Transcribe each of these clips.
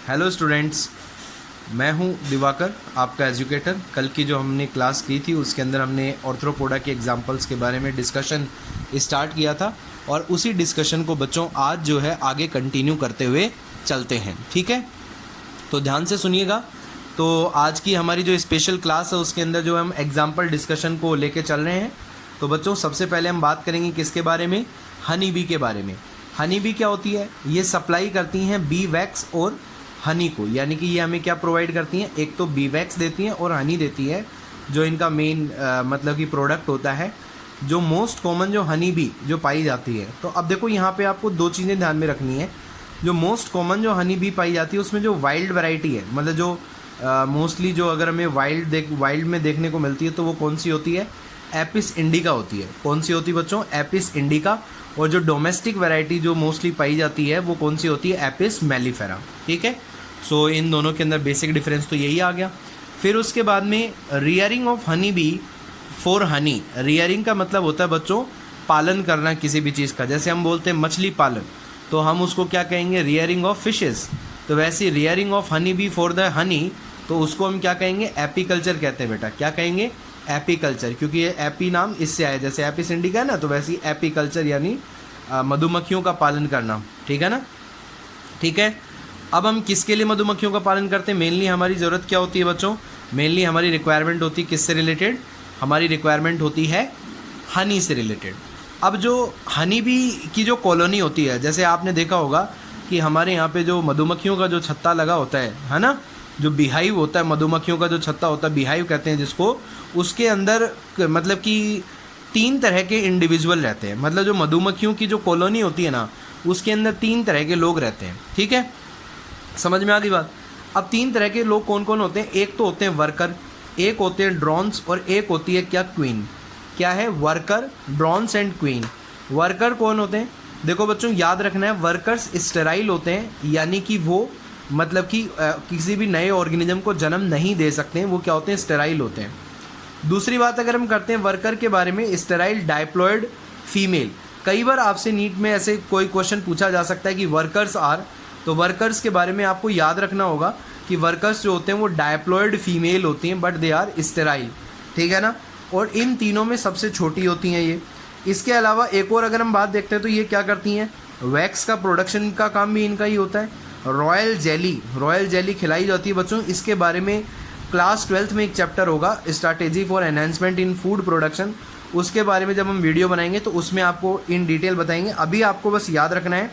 Hello students, मैं हूं दिवाकर, आपका एजुकेटर। कल की जो हमने क्लास की थी उसके अंदर हमने ऑर्थ्रोपोडा के एग्जांपल्स के बारे में डिस्कशन स्टार्ट किया था और उसी डिस्कशन को बच्चों आज जो है आगे कंटिन्यू करते हुए चलते हैं। ठीक है, तो ध्यान से सुनिएगा। तो आज की हमारी जो स्पेशल क्लास है उसके अंदर जो हम एग्जाम्पल डिस्कशन को लेके चल रहे हैं। तो बच्चों सबसे पहले हम बात करेंगे किसके बारे में? हनी बी के बारे में। हनी बी क्या होती है? ये सप्लाई करती हैं बी वैक्स और हनी को, यानी कि ये हमें क्या प्रोवाइड करती हैं? एक तो बी वैक्स देती हैं और हनी देती है, जो इनका मेन मतलब कि प्रोडक्ट होता है, जो मोस्ट कॉमन जो हनी बी जो पाई जाती है। तो अब देखो यहाँ पे आपको दो चीज़ें ध्यान में रखनी है। जो मोस्ट कॉमन जो हनी बी पाई जाती है उसमें जो वाइल्ड वैरायटी है, मतलब जो मोस्टली जो अगर हमें वाइल्ड में देखने को मिलती है तो वो कौन सी होती है? एपिस इंडिका होती है। कौन सी होती है बच्चों? Apis indica. और जो डोमेस्टिक वैरायटी जो मोस्टली पाई जाती है वो कौन सी होती है? Apis mellifera. ठीक है, सो इन दोनों के अंदर बेसिक डिफरेंस तो यही आ गया। फिर उसके बाद में rearing of honey bee for Honey. Rearing का मतलब होता है बच्चों पालन करना किसी भी चीज़ का। जैसे हम बोलते हैं मछली पालन, तो हम उसको क्या कहेंगे? Rearing of fishes. तो वैसे rearing of honey bee for the honey, तो उसको हम क्या कहेंगे? एपीकल्चर कहते हैं बेटा। क्या कहेंगे? एपीकल्चर, क्योंकि ये एपी नाम इससे आया, जैसे एपिस इंडिका है ना, तो वैसे ही एपीकल्चर यानी मधुमक्खियों का पालन करना। ठीक है ना? ठीक है, अब हम किसके लिए मधुमक्खियों का पालन करते हैं? मेनली हमारी ज़रूरत क्या होती है बच्चों? मेनली हमारी रिक्वायरमेंट होती है किससे रिलेटेड? हमारी रिक्वायरमेंट होती है हनी से रिलेटेड। अब जो हनी बी की जो कॉलोनी होती है, जैसे आपने देखा होगा कि हमारे यहाँ पे जो मधुमक्खियों का जो छत्ता लगा होता है ना, जो बिहाइव होता है, मधुमक्खियों का जो छत्ता होता है, बिहाइव कहते हैं जिसको, उसके अंदर मतलब कि 3 तरह के इंडिविजुअल रहते हैं। मतलब जो मधुमक्खियों की जो कॉलोनी होती है ना, उसके अंदर 3 तरह के लोग रहते हैं। ठीक है, समझ में आ गई बात? अब 3 तरह के लोग कौन कौन होते हैं? एक तो होते हैं वर्कर, एक होते हैं ड्रोन्स, और एक होती है क्या? क्वीन। क्या है? Worker, drones and queen. Worker कौन होते हैं? देखो बच्चों याद रखना है, वर्कर्स स्टेराइल होते हैं, यानी कि वो मतलब कि किसी भी नए ऑर्गेनिज्म को जन्म नहीं दे सकते हैं। वो क्या होते हैं? स्टेराइल होते हैं। दूसरी बात अगर हम करते हैं वर्कर के बारे में, स्टेराइल डायप्लॉयड फीमेल। कई बार आपसे नीट में ऐसे कोई क्वेश्चन पूछा जा सकता है कि वर्कर्स आर, तो वर्कर्स के बारे में आपको याद रखना होगा कि वर्कर्स जो होते हैं वो डायप्लॉयड फीमेल होती हैं, बट दे आर स्टेराइल। ठीक है ना? और इन तीनों में सबसे छोटी होती हैं ये। इसके अलावा एक और अगर हम बात देखते हैं तो ये क्या करती हैं? वैक्स का प्रोडक्शन का काम भी इनका ही होता है। रॉयल जेली खिलाई जाती है बच्चों। इसके बारे में क्लास 12th में एक चैप्टर होगा, strategy for enhancement in food production. उसके बारे में जब हम वीडियो बनाएंगे तो उसमें आपको इन डिटेल बताएंगे। अभी आपको बस याद रखना है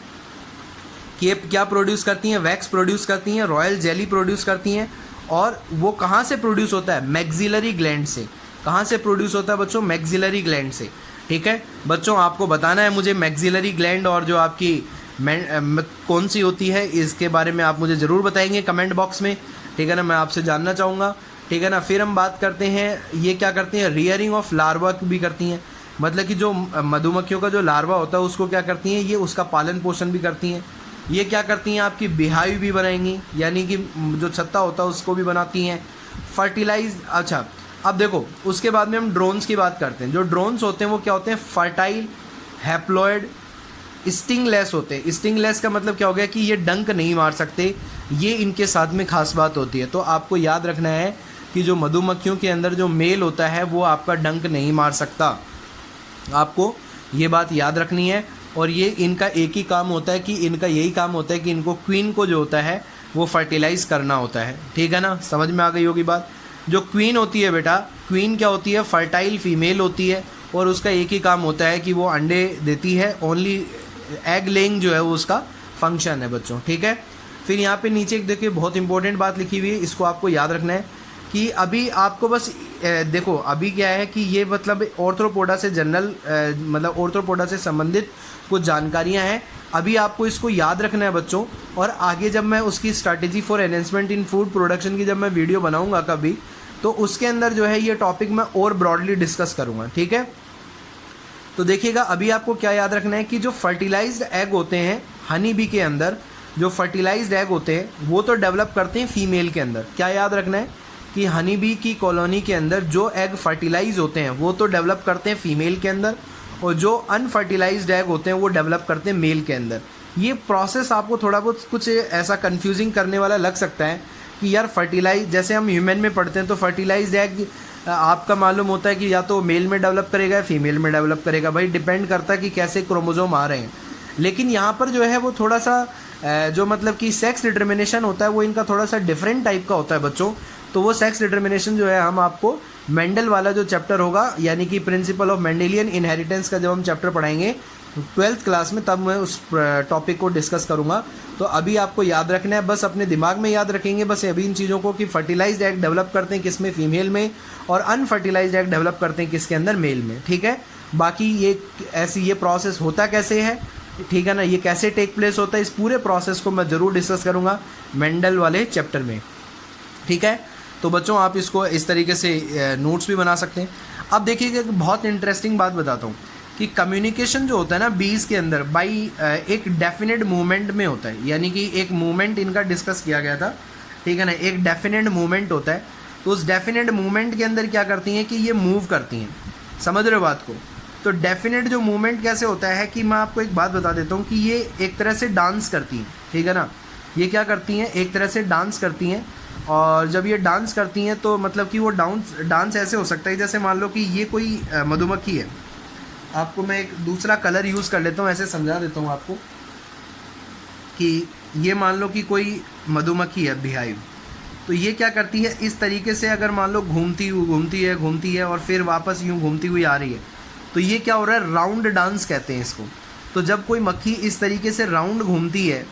कि ये क्या प्रोड्यूस करती हैं? वैक्स प्रोड्यूस करती हैं, रॉयल जेली प्रोड्यूस करती हैं। और वो कहाँ से प्रोड्यूस होता है? मैक्सिलरी ग्लैंड से। कहाँ से प्रोड्यूस होता है बच्चों? मैक्सिलरी ग्लैंड से। ठीक है बच्चों, आपको बताना है मुझे मैक्सिलरी ग्लैंड और जो आपकी कौन सी होती है, इसके बारे में आप मुझे ज़रूर बताएंगे कमेंट बॉक्स में। ठीक है ना? मैं आपसे जानना चाहूँगा। ठीक है ना? फिर हम बात करते हैं, ये क्या करती हैं? रियरिंग ऑफ लार्वा भी करती हैं। मतलब कि जो मधुमक्खियों का जो लार्वा होता है उसको क्या करती हैं? ये उसका पालन पोषण भी करती हैं। ये क्या करती हैं? आपकी बिहाइव भी बनाएंगी, यानी कि जो छत्ता होता है उसको भी बनाती हैं। फर्टिलाइज, अच्छा अब देखो उसके बाद में हम ड्रोन्स की बात करते हैं। जो ड्रोन्स होते हैं वो क्या होते हैं? फर्टाइल, हैप्लॉयड, स्टिंगलेस होते हैं। स्टिंगलेस का मतलब क्या हो गया कि ये डंक नहीं मार सकते। ये इनके साथ में खास बात होती है। तो आपको याद रखना है कि जो मधुमक्खियों के अंदर जो मेल होता है वो आपका डंक नहीं मार सकता। आपको ये बात याद रखनी है। और ये इनका एक ही काम होता है कि इनका यही काम होता है कि इनको क्वीन को जो होता है वो फर्टिलाइज़ करना होता है। ठीक है ना? समझ में आ गई होगी बात। जो क्वीन होती है बेटा, क्वीन क्या होती है? फर्टाइल फीमेल होती है और उसका एक ही काम होता है कि वो अंडे देती है। ओनली एग लेइंग जो है वो उसका फंक्शन है बच्चों। ठीक है, फिर यहाँ पे नीचे एक देखिए बहुत इंपॉर्टेंट बात लिखी हुई है, इसको आपको याद रखना है कि अभी आपको बस देखो अभी क्या है कि ये मतलब ऑर्थ्रोपोडा से जनरल मतलब ऑर्थ्रोपोडा से संबंधित कुछ जानकारियाँ हैं। अभी आपको इसको याद रखना है बच्चों। और आगे जब मैं उसकी strategy for enhancement in food production की जब मैं वीडियो बनाऊंगा कभी, तो उसके अंदर जो है ये टॉपिक मैं और ब्रॉडली डिस्कस करूँगा। ठीक है, तो देखिएगा अभी आपको क्या याद रखना है कि जो फर्टिलाइज्ड एग होते हैं हनी बी के अंदर, जो फर्टिलाइज्ड एग होते हैं वो तो डेवलप करते हैं फीमेल के अंदर। क्या याद रखना है कि हनी बी की कॉलोनी के अंदर जो एग फर्टिलाइज होते हैं वो तो डेवलप करते हैं फीमेल के अंदर, और जो अनफर्टिलाइज्ड एग होते हैं वो डेवलप करते हैं मेल के अंदर। ये प्रोसेस आपको थोड़ा बहुत कुछ ऐसा कंफ्यूजिंग करने वाला लग सकता है कि यार फर्टिलाइज, जैसे हम ह्यूमन में पढ़ते हैं तो फर्टिलाइज्ड एग आपका मालूम होता है कि या तो मेल में डेवलप करेगा या फीमेल में डेवलप करेगा, भाई डिपेंड करता है कि कैसे क्रोमोसोम आ रहे हैं। लेकिन यहाँ पर जो है वो थोड़ा सा जो मतलब कि सेक्स डिटर्मिनेशन होता है वो इनका थोड़ा सा डिफरेंट टाइप का होता है बच्चों। तो वो सेक्स डिटर्मिनेशन जो है हम आपको मेंडल वाला जो चैप्टर होगा, यानी कि प्रिंसिपल ऑफ मेंडेलियन इनहेरिटेंस का जब हम चैप्टर पढ़ाएंगे 12th क्लास में, तब मैं उस टॉपिक को डिस्कस करूँगा। तो अभी आपको याद रखना है, बस अपने दिमाग में याद रखेंगे बस अभी इन चीज़ों को कि फर्टिलाइज्ड एग डेवलप करते हैं किस में, फीमेल में, और अनफर्टिलाइज्ड एग डेवलप करते हैं किसके अंदर, मेल में। ठीक है, बाकी ये ऐसी ये प्रोसेस होता कैसे है, ठीक है ना, ये कैसे टेक प्लेस होता है, इस पूरे प्रोसेस को मैं ज़रूर डिस्कस करूँगा मेंडल वाले चैप्टर में। ठीक है, तो बच्चों आप इसको इस तरीके से नोट्स भी बना सकते हैं। अब देखिएगा बहुत इंटरेस्टिंग बात बताता हूँ कि कम्युनिकेशन जो होता है ना बीज के अंदर बाई एक डेफिनेट मूवमेंट में होता है, यानी कि एक मूवमेंट इनका डिस्कस किया गया था। ठीक है ना, एक डेफिनेट मूवमेंट होता है। तो उस डेफिनेट मूवमेंट के अंदर क्या करती हैं कि ये मूव करती हैं, समझ रहे हो बात को। तो डेफिनेट जो मूवमेंट कैसे होता है कि मैं आपको एक बात बता देता हूँ कि ये एक तरह से डांस करती हैं। ठीक है ना, ये क्या करती हैं, एक तरह से डांस करती हैं। और जब ये डांस करती हैं तो मतलब कि वो डांस ऐसे हो सकता है जैसे मान लो कि ये कोई मधुमक्खी है। आपको मैं एक दूसरा कलर यूज़ कर लेता हूँ, ऐसे समझा देता हूँ आपको कि ये मान लो कि कोई मधुमक्खी है, बिहाइव। तो ये क्या करती है इस तरीके से, अगर मान लो घूमती है और फिर वापस यूँ घूमती हुई आ रही है, तो ये क्या हो रहा है, राउंड डांस कहते हैं इसको। तो जब कोई मक्खी इस तरीके से राउंड घूमती है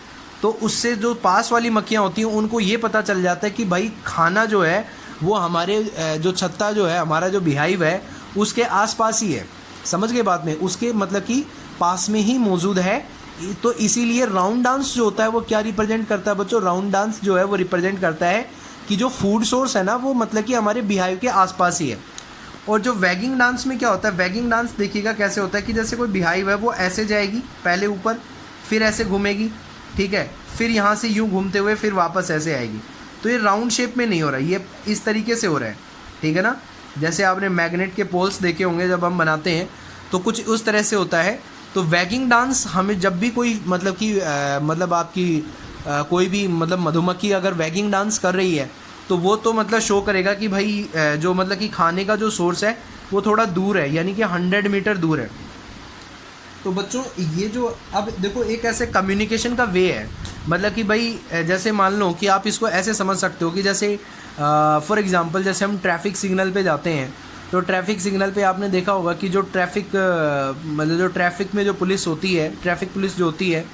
तो उससे जो पास वाली मक्खियाँ होती हैं उनको ये पता चल जाता है कि भाई खाना जो है वो हमारे जो छत्ता जो है, हमारा जो बिहाइव है उसके आसपास ही है। समझ गए बात में, उसके मतलब कि पास में ही मौजूद है। तो इसीलिए राउंड डांस जो होता है वो क्या रिप्रेजेंट करता है बच्चों, राउंड डांस जो है वो रिप्रेजेंट करता है कि जो फूड सोर्स है ना वो मतलब कि हमारे बिहाइव के आसपास ही है। और जो वैगिंग डांस में क्या होता है, वैगिंग डांस देखिएगा कैसे होता है कि जैसे कोई बिहाइव है वो ऐसे जाएगी पहले ऊपर, फिर ऐसे घूमेगी, ठीक है, फिर यहाँ से यूँ घूमते हुए फिर वापस ऐसे आएगी। तो ये राउंड शेप में नहीं हो रहा है, ये इस तरीके से हो रहा है। ठीक है ना, जैसे आपने मैग्नेट के पोल्स देखे होंगे जब हम बनाते हैं तो कुछ उस तरह से होता है। तो वैगिंग डांस हमें जब भी कोई मतलब कि मतलब आपकी कोई भी मतलब मधुमक्खी अगर वैगिंग डांस कर रही है तो वो तो मतलब शो करेगा कि भाई जो मतलब कि खाने का जो सोर्स है वो थोड़ा दूर है, यानी कि 100 मीटर दूर है। तो बच्चों ये जो अब देखो एक ऐसे कम्युनिकेशन का वे है, मतलब कि भाई जैसे मान लो कि आप इसको ऐसे समझ सकते हो कि जैसे फॉर एग्जांपल जैसे हम ट्रैफिक सिग्नल पे जाते हैं तो ट्रैफिक सिग्नल पे आपने देखा होगा कि जो ट्रैफिक मतलब जो ट्रैफिक में जो पुलिस होती है, ट्रैफिक पुलिस जो होती है,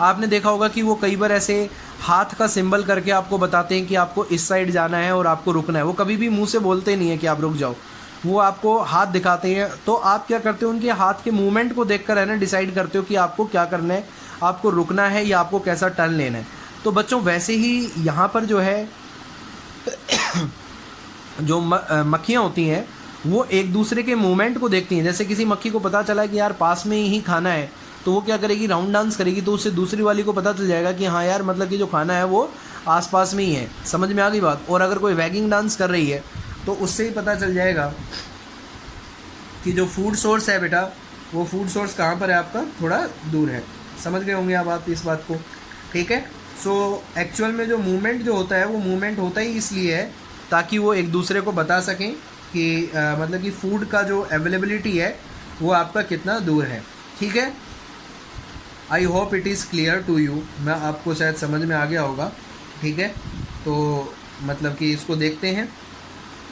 आपने देखा होगा कि वो कई बार ऐसे हाथ का सिंबल करके आपको बताते हैं कि आपको इस साइड जाना है और आपको रुकना है। वो कभी भी मुंह से बोलते नहीं है कि आप रुक जाओ, वो आपको हाथ दिखाते हैं। तो आप क्या करते हो, उनके हाथ के मूवमेंट को देखकर है ना डिसाइड करते हो कि आपको क्या करना है, आपको रुकना है या आपको कैसा टर्न लेना है। तो बच्चों वैसे ही यहाँ पर जो है जो मक्खियाँ होती हैं वो एक दूसरे के मूवमेंट को देखती हैं। जैसे किसी मक्खी को पता चला कि यार पास में ही खाना है तो वो क्या करेगी, राउंड डांस करेगी, तो उससे दूसरी वाली को पता चल जाएगा कि हाँ यार मतलब कि जो खाना है वो आसपास में ही है। समझ में आ गई बात। और अगर कोई वैगिंग डांस कर रही है तो उससे ही पता चल जाएगा कि जो फूड सोर्स है बेटा वो फूड सोर्स कहाँ पर है, आपका थोड़ा दूर है। समझ गए होंगे आप इस बात को, ठीक है। सो एक्चुअल में जो मूवमेंट जो होता है वो मूवमेंट होता ही इसलिए है ताकि वो एक दूसरे को बता सकें कि मतलब कि फूड का जो अवेलेबिलिटी है वो आपका कितना दूर है, ठीक है। I hope it is clear to you, मैं आपको शायद समझ में आ गया होगा, ठीक है। तो मतलब कि इसको देखते हैं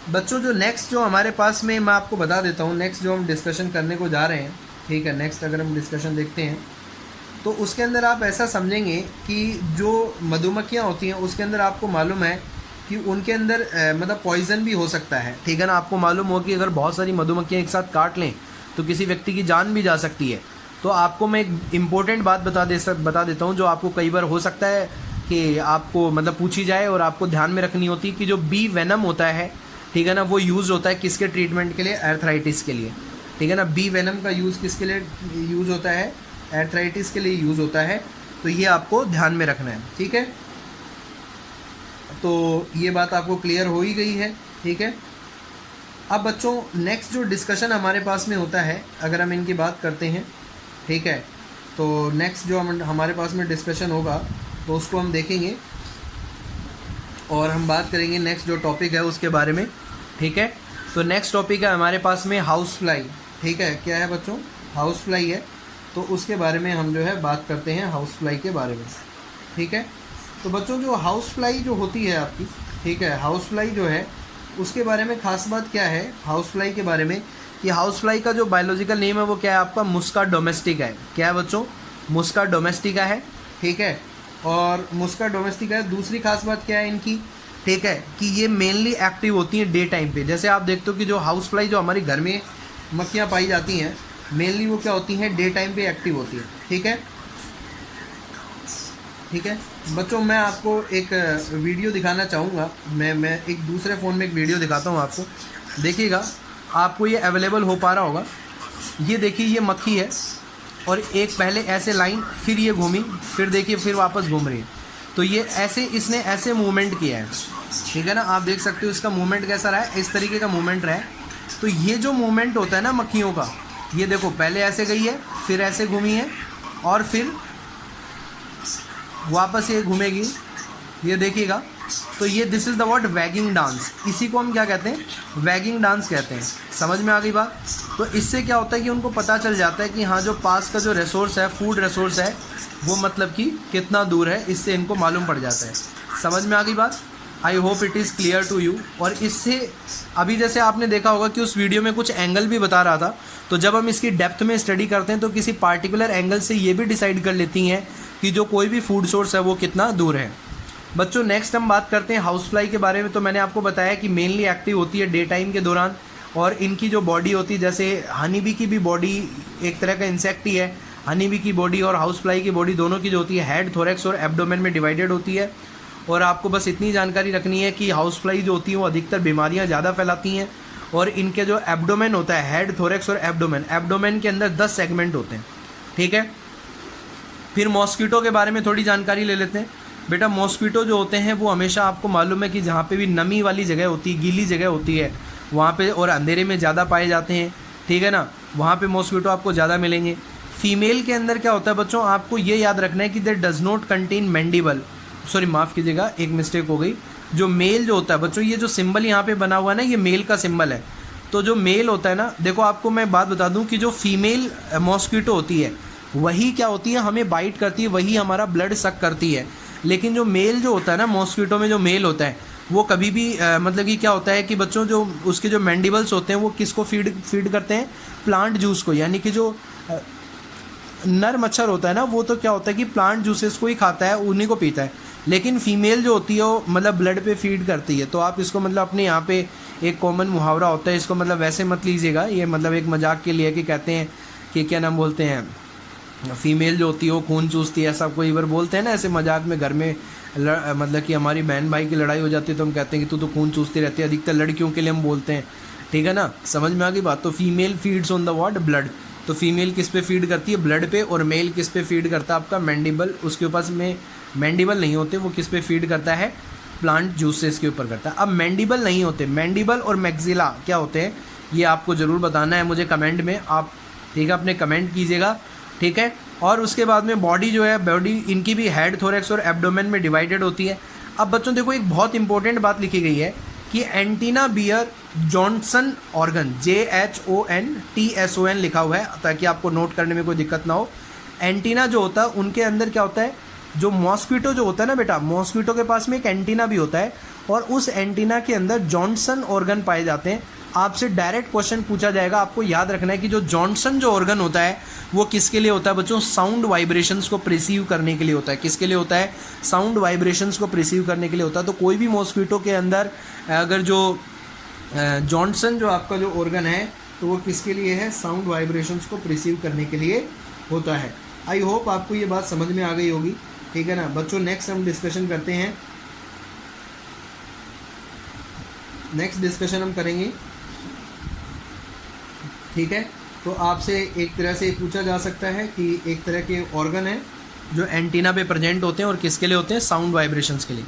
बच्चों। जो नेक्स्ट जो हमारे पास में मैं आपको बता देता हूँ, नेक्स्ट जो हम डिस्कशन करने को जा रहे हैं, ठीक है। नेक्स्ट अगर हम डिस्कशन देखते हैं तो उसके अंदर आप ऐसा समझेंगे कि जो मधुमक्खियाँ होती हैं उसके अंदर आपको मालूम है कि उनके अंदर मतलब पॉइज़न भी हो सकता है, ठीक है ना। आपको मालूम हो कि अगर बहुत सारी मधुमक्खियाँ एक साथ काट लें तो किसी व्यक्ति की जान भी जा सकती है। तो आपको मैं एक इम्पोर्टेंट बात बता देता हूँ जो आपको कई बार हो सकता है कि आपको मतलब पूछी जाए और आपको ध्यान में रखनी होती है कि जो बी वेनम होता है, ठीक है ना, वो यूज़ होता है किसके ट्रीटमेंट के लिए, आर्थराइटिस के लिए, ठीक है ना। बी वेनम का यूज़ किसके लिए यूज़ होता है, आर्थराइटिस के लिए यूज़ होता है। तो ये आपको ध्यान में रखना है, ठीक है। तो ये बात आपको क्लियर हो ही गई है, ठीक है। अब बच्चों नेक्स्ट जो डिस्कशन हमारे पास में होता है, अगर हम इनकी बात करते हैं, ठीक है, तो नेक्स्ट जो हमारे पास में डिस्कशन होगा तो उसको हम देखेंगे और हम बात करेंगे नेक्स्ट जो टॉपिक है उसके बारे में, ठीक है। तो नेक्स्ट टॉपिक है हमारे पास में हाउस फ्लाई, ठीक है। क्या है बच्चों? हाउस फ्लाई है, तो उसके बारे में हम जो है बात करते हैं हाउस फ्लाई के बारे में, ठीक है। तो बच्चों जो हाउस फ्लाई जो होती है आपकी, ठीक है, हाउस फ्लाई जो है उसके बारे में खास बात क्या है हाउस फ्लाई के बारे में, कि हाउस फ्लाई का जो बायोलॉजिकल नेम है वो क्या है आपका? मुस्का डोमेस्टिका है। क्या है बच्चों? मुस्का डोमेस्टिका है, ठीक है। और मुस्का डोमेस्टिका है। दूसरी खास बात क्या है इनकी, ठीक है, कि ये मेनली एक्टिव होती हैं डे टाइम पे। जैसे आप देखते हो कि जो हाउस फ्लाई जो हमारे घर में मक्खियाँ पाई जाती हैं मेनली वो क्या होती हैं? डे टाइम पे एक्टिव होती है, ठीक है, ठीक है। बच्चों मैं आपको एक वीडियो दिखाना चाहूँगा, मैं एक दूसरे फ़ोन में एक वीडियो दिखाता हूँ आपको, देखिएगा आपको ये अवेलेबल हो पा रहा होगा। ये देखिए ये मक्खी है और एक पहले ऐसे लाइन, फिर ये घूमी, फिर देखिए फिर वापस घूम रही है। तो ये ऐसे इसने ऐसे मूवमेंट किया है, ठीक है ना। आप देख सकते हो इसका मूवमेंट कैसा रहा है, इस तरीके का मूवमेंट रहा है। तो ये जो मूवमेंट होता है ना मक्खियों का, ये देखो पहले ऐसे गई है, फिर ऐसे घूमी है और फिर वापस ये घूमेगी, ये देखिएगा। तो ये this is the word waging dance, इसी को हम क्या कहते हैं? वैगिंग डांस कहते हैं। समझ में आ गई बात? तो इससे क्या होता है कि उनको पता चल जाता है कि हाँ जो पास का जो रिसोर्स है, फूड रिसोर्स है, वो मतलब कि कितना दूर है, इससे इनको मालूम पड़ जाता है। समझ में आ गई बात? I hope it is clear to you. और इससे अभी जैसे आपने देखा होगा कि उस वीडियो में कुछ एंगल भी बता रहा था, तो जब हम इसकी डेप्थ में स्टडी करते हैं तो किसी पार्टिकुलर एंगल से ये भी डिसाइड कर लेती हैं कि जो कोई भी फूड सोर्स है वो कितना दूर है। बच्चों नेक्स्ट हम बात करते हैं हाउस फ्लाई के बारे में। तो मैंने आपको बताया कि मेनली एक्टिव होती है डे टाइम के दौरान, और इनकी जो बॉडी होती है, जैसे हनी बी की भी बॉडी एक तरह का इंसेक्ट ही है। हनी बी की बॉडी और हाउस फ्लाई की बॉडी दोनों की जो होती है हेड, थोरैक्स और एब्डोमेन में डिवाइडेड होती है। और आपको बस इतनी जानकारी रखनी है कि हाउस फ्लाई जो होती है वो अधिकतर बीमारियां ज़्यादा फैलाती हैं। और इनके जो एब्डोमेन होता है, हेड, थोरैक्स और एब्डोमेन, एब्डोमेन के अंदर 10 सेगमेंट होते हैं, ठीक है। फिर मॉस्किटो के बारे में थोड़ी जानकारी ले लेते हैं। बेटा मॉस्किटो जो होते हैं वो हमेशा आपको मालूम है कि जहाँ पे भी नमी वाली जगह होती है, गीली जगह होती है, वहाँ पे और अंधेरे में ज़्यादा पाए जाते हैं, ठीक है ना। वहाँ पे मॉस्किटो आपको ज़्यादा मिलेंगे। फीमेल के अंदर क्या होता है बच्चों, आपको ये याद रखना है कि that does not contain mandible, sorry माफ़ कीजिएगा एक मिस्टेक हो गई। जो मेल जो होता है बच्चों, ये जो सिंबल यहाँ पे बना हुआ है ना, ये मेल का सिंबल है। तो जो मेल होता है ना, देखो आपको मैं बात बता दूँ कि जो फीमेल मॉस्किटो होती है वही क्या होती है, हमें बाइट करती है, वही हमारा ब्लड सक करती है। लेकिन जो मेल जो होता है ना, मॉस्किटो में जो मेल होता है वो कभी भी मतलब कि क्या होता है कि बच्चों जो उसके जो मैंडिबल्स होते हैं वो किसको फीड करते हैं? प्लांट जूस को। यानी कि जो नर मच्छर होता है ना, वो तो क्या होता है कि प्लांट जूसेस को ही खाता है, उन्हीं को पीता है। लेकिन फीमेल जो होती है वो मतलब ब्लड पे फीड करती है। तो आप इसको मतलब अपने यहाँ पे एक कॉमन मुहावरा होता है, इसको मतलब वैसे मत लीजिएगा, ये मतलब एक मजाक के लिए कि कहते हैं कि क्या नाम बोलते हैं, फीमेल जो होती है वो खून चूसती है, ऐसा कोई बार बोलते हैं ना ऐसे मजाक में। घर में मतलब कि हमारी बहन भाई की लड़ाई हो जाती है तो हम कहते हैं कि तू तो खून चूसती रहती है, अधिकतर लड़कियों के लिए हम बोलते हैं, ठीक है ना। समझ में आ गई बात? तो female feeds on the what? Blood. तो फीमेल किस पे फीड करती है? ब्लड पे। और मेल किस पे फीड करता है? आपका मैंडिबल। उसके पास में मैंडिबल नहीं होते, वो किस पे फीड करता है? प्लांट जूसेस के ऊपर करता है। अब मैंडिबल नहीं होते, मैंडिबल और मैक्सिला क्या होते हैं ये आपको ज़रूर बताना है मुझे कमेंट में, आप ठीक है अपने कमेंट कीजिएगा, ठीक है। और उसके बाद में बॉडी जो है, बॉडी इनकी भी हेड, थोरैक्स और एब्डोमेन में डिवाइडेड होती है। अब बच्चों देखो एक बहुत इंपॉर्टेंट बात लिखी गई है कि antenna bear Johnson organ, JONTSON लिखा हुआ है ताकि आपको नोट करने में कोई दिक्कत ना हो। एंटीना जो होता है उनके अंदर क्या होता है, जो मॉस्किटो जो होता है ना बेटा, मॉस्किटो के पास में एक एंटीना भी होता है और उस एंटीना के अंदर जॉनसन ऑर्गन पाए जाते हैं। आपसे डायरेक्ट क्वेश्चन पूछा जाएगा, आपको याद रखना है कि जो जॉनसन जो ऑर्गन होता है वो किसके लिए होता है बच्चों? साउंड वाइब्रेशंस को प्रिसीव करने के लिए होता है। किसके लिए होता है? साउंड वाइब्रेशंस को प्रिसीव करने के लिए होता है। तो कोई भी मॉस्किटो के अंदर अगर जो जॉनसन जो आपका जो ऑर्गन है तो वो किसके लिए है? साउंड वाइब्रेशंस को प्रिसीव करने के लिए होता है। आई होप आपको ये बात समझ में आ गई होगी, ठीक है ना बच्चों। नेक्स्ट हम डिस्कशन करते हैं, नेक्स्ट डिस्कशन हम करेंगे, ठीक है। तो आपसे एक तरह से पूछा जा सकता है कि एक तरह के ऑर्गन है जो एंटीना पे प्रेजेंट होते हैं और किसके लिए होते हैं? साउंड वाइब्रेशंस के लिए।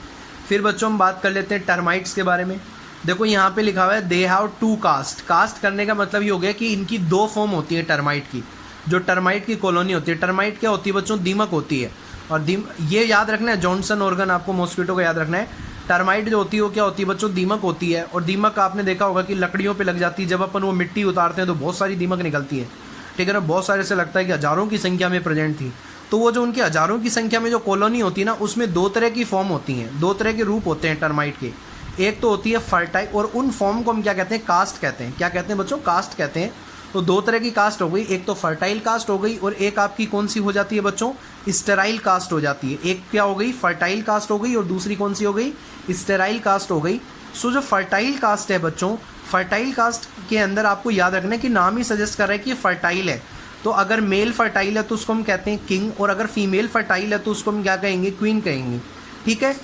फिर बच्चों हम बात कर लेते हैं टर्माइट्स के बारे में। देखो यहाँ पे लिखा हुआ है दे हैव 2 कास्ट। कास्ट करने का मतलब ये हो गया कि इनकी 2 फॉर्म होती है टर्माइट की। जो टर्माइट की कॉलोनी होती है। टर्माइट क्या होती है बच्चों? दीमक होती है। और ये याद रखना है, जॉनसन ऑर्गन आपको मॉस्किटो का याद रखना है। टर्माइट जो होती है वो क्या होती है बच्चों? दीमक होती है। और दीमक आपने देखा होगा कि लकड़ियों पे लग जाती है, जब अपन वो मिट्टी उतारते हैं तो बहुत सारी दीमक निकलती है, ठीक है ना। बहुत सारे से लगता है कि हज़ारों की संख्या में प्रेजेंट थी। तो वो जो उनकी हज़ारों की संख्या में जो कॉलोनी होती है ना, उसमें दो तरह की फॉर्म होती हैं, दो तरह के रूप होते हैं टर्माइट के। एक तो होती है फर्टाइल, और उन फॉर्म को हम क्या कहते हैं? कास्ट कहते हैं। क्या कहते हैं बच्चों? कास्ट कहते हैं। तो दो तरह की कास्ट हो गई, एक तो फर्टाइल कास्ट हो गई और एक आपकी कौन सी हो जाती है बच्चों? स्टेराइल कास्ट हो जाती है। एक क्या हो गई? फर्टाइल कास्ट हो गई और दूसरी कौन सी हो गई? स्टेराइल कास्ट हो गई। सो जो फर्टाइल कास्ट है बच्चों, फर्टाइल कास्ट के अंदर आपको याद रखना है कि नाम ही सजेस्ट कर रहा है कि ये फर्टाइल है। तो अगर मेल फर्टाइल है तो उसको हम कहते हैं किंग, और अगर फीमेल फर्टाइल है तो उसको हम क्या कहेंगे? क्वीन कहेंगे, ठीक है।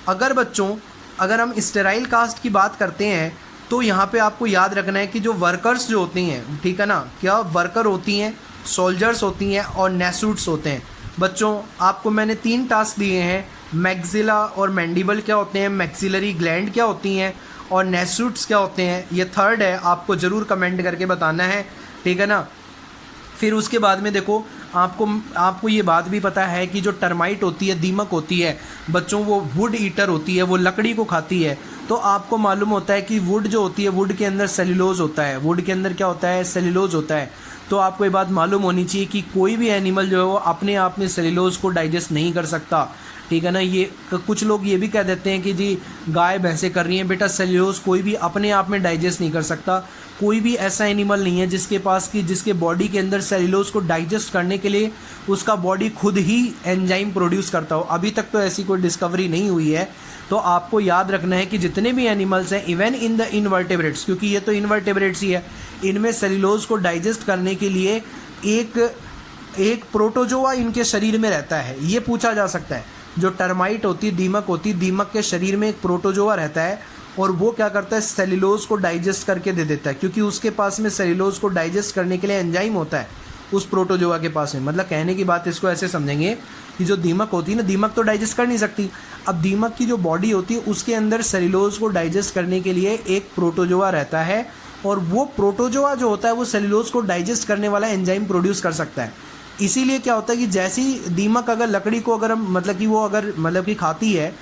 अगर बच्चों अगर हम स्टेराइल कास्ट की बात करते हैं तो यहाँ पे आपको याद रखना है कि जो वर्कर्स जो होती हैं, ठीक है ना, क्या वर्कर होती हैं, सोल्जर्स होती हैं और नेसूट्स होते हैं। बच्चों आपको मैंने 3 टास्क दिए हैं। मैक्सिला और मैंडिबल क्या होते हैं, मैक्सिलरी ग्लैंड क्या होती हैं और नेसूट्स क्या होते हैं। ये थर्ड है, आपको ज़रूर कमेंट करके बताना है, ठीक है ना। फिर उसके बाद में देखो, आपको ये बात भी पता है कि जो टर्माइट होती है, दीमक होती है बच्चों, वो वुड ईटर होती है, वो लकड़ी को खाती है। तो आपको मालूम होता है कि वुड जो होती है, वुड के अंदर सेल्यूलोज होता है। वुड के अंदर क्या होता है? सेल्यूलोज होता है। तो आपको ये बात मालूम होनी चाहिए कि कोई भी एनिमल जो है वो अपने आप में सेल्यूलोज को डाइजेस्ट नहीं कर सकता, ठीक है ना। ये कुछ लोग ये भी कह देते हैं कि जी गाय भैंसें कर रही हैं, बेटा सेल्यूलोज कोई भी अपने आप में डाइजेस्ट नहीं कर सकता। कोई भी ऐसा एनिमल नहीं है जिसके बॉडी के अंदर सेल्यूलोज को डाइजेस्ट करने के लिए उसका बॉडी खुद ही एंजाइम प्रोड्यूस करता हो। अभी तक तो ऐसी कोई डिस्कवरी नहीं हुई है। तो आपको याद रखना है कि जितने भी एनिमल्स हैं, इवन इन द इनवर्टेब्रेट्स, क्योंकि ये तो इनवर्टेब्रेट्स ही है, इनमें सेल्यूलोज को डाइजेस्ट करने के लिए एक प्रोटोजोआ इनके शरीर में रहता है। ये पूछा जा सकता है। जो टर्माइट होती, दीमक होती, दीमक के शरीर में एक प्रोटोजोआ रहता है और वो क्या करता है? सेल्यूलोज को डाइजेस्ट करके दे देता है, क्योंकि उसके पास में सेल्यूलोज को डाइजेस्ट करने के लिए एंजाइम होता है उस प्रोटोजोआ के पास में। मतलब कहने की बात इसको ऐसे समझेंगे कि जो दीमक होती है ना, दीमक तो डाइजेस्ट कर नहीं सकती। अब दीमक की जो बॉडी होती है उसके अंदर सेल्यूलोज को डाइजेस्ट करने के लिए एक प्रोटोजोआ रहता है, और वो प्रोटोजोआ जो होता है वो सेल्यूलोज को डाइजेस्ट करने वाला एंजाइम प्रोड्यूस कर सकता है। इसीलिए क्या होता है कि जैसी दीमक अगर लकड़ी को अगर हम मतलब कि खाती है,